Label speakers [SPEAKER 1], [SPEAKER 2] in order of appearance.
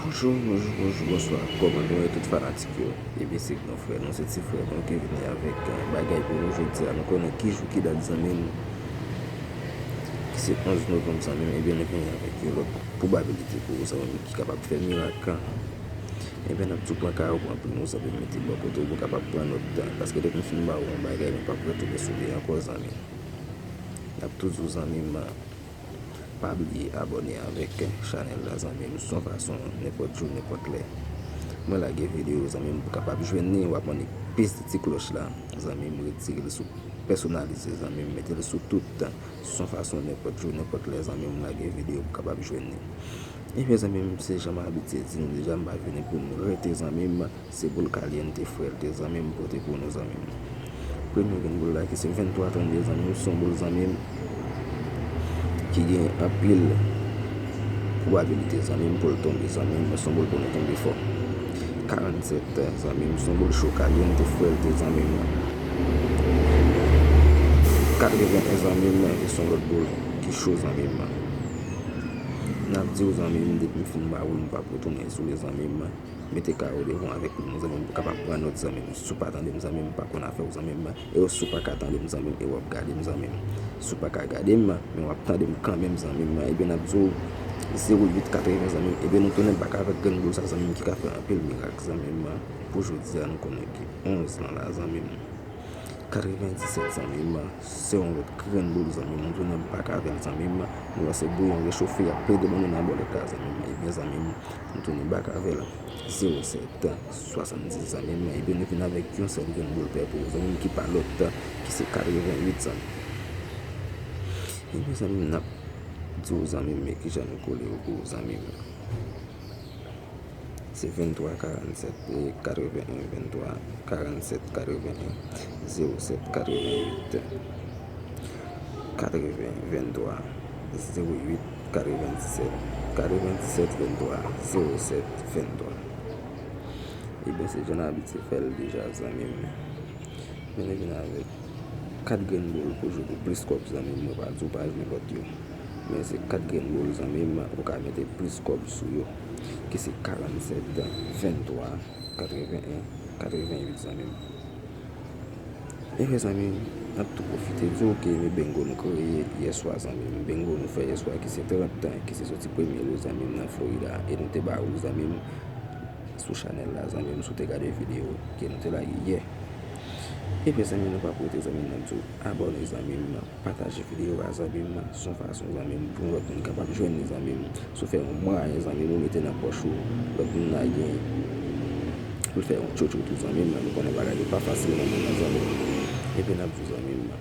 [SPEAKER 1] Bonsoir. Comment nous est tout fanatique yo? Et bien c'est que nos frères, nous c'est petits frères, nous qui venons avec bagay pour nous aujourd'hui. Nous connaissons qui joue qui date zanmim, qui c'est 11 novembre zanmim, et bien nous venons avec l'autre probabilité pour nous zanmim qui est capable de faire miracle. Et bien nous tout point carreau pour nous zanmim mettre bon côté pour capable prendre notre temps parce que dès qu'on finit par un bagay, nous pas pour tomber sur les encore zanmim. Nous toujours zanmim pas oublier abonner avec channel la zanmim sans façon n'importe jour n'importe l'heure. Moi la vidéo zanmim pour capable joindre ou apprendre piste de cloche là zanmim retirer le sous personnaliser zanmim mettre le sous tout temps sans façon n'importe jour n'importe l'heure zanmim la vidéo pour capable joindre. Et bien zanmim c'est jamais habitué nous déjà pas venir pour nous rester zanmim c'est pour le caliente frère des zanmim côté pour nos zanmim. Premier boule là qui c'est 23 32 zanmim son boule zanmim qui gagne un pile probabilité zanmim pour tomber zanmim son boule pour tomber fort 47 zanmim son boule chaud caliente frère des zanmim 81 zanmim et son l'autre boule qui chaud zanmim n'a dit aux zanmim depuis film ba ou pas pour tourner sur les zanmim mettez carreau devant avec nous zanmim pour capable prendre notre zanmim sous pas attendre nous zanmim pas qu'on a fait aux zanmim et sous pas attendre nous zanmim et on regarder nous zanmim sous pas regarder mais on attendre quand même zanmim et bien n'a dit 08 80 zanmim et bien nous tourner back avec grand boule ça zanmim qui a fait un peu le miracle zanmim pour aujourd'hui nous connaît qui 11 dans la zanmim 97 zanmim c'est un autre grand boule zanmim nous tourner back avec zanmim nous c'est bouillon réchauffé après de mon dans le cas zanmim et bien zanmim nous tourner back avec 07 70 zanmim et bien nous venons avec un seul grand boule pour zanmim qui parle l'autre qui c'est 88 zanmim et bien zanmim n'a dit aux zanmim qui j'en collé aux zanmim c'est 23 47 et 81 23 47 81 07 88 80 23 08 97 97 23 07 23 et bien c'est j'en habitué faire déjà zanmim mais nous venons avec 4 grains boules pour jouer plus comme zanmim pas du pas l'autre mais c'est 4 grains boules zanmim on peut mettre plus comme sur yo qui c'est 47 23 81 88 zanmim et les amis on a tout profité du OK mais bengo nous créé hier soir zanmim bengo nous fait hier soir qui c'est 30 ans qui c'est sorti premier les zanmim dans Florida et nous te ba aux zanmim sur channel là zanmim sous te regarder vidéo qui nous te là hier. Et puis zanmim nous pas pour tes amis nous tout abonner zanmim partager vidéo à zanmim son façon zanmim pour l'autre monde capable joindre les zanmim so faire un moyen zanmim nous mettre dans poche l'autre monde là gain pour faire un chocho tout zanmim nous connaît bagage pas facile dans zanmim et puis n'a vous zanmim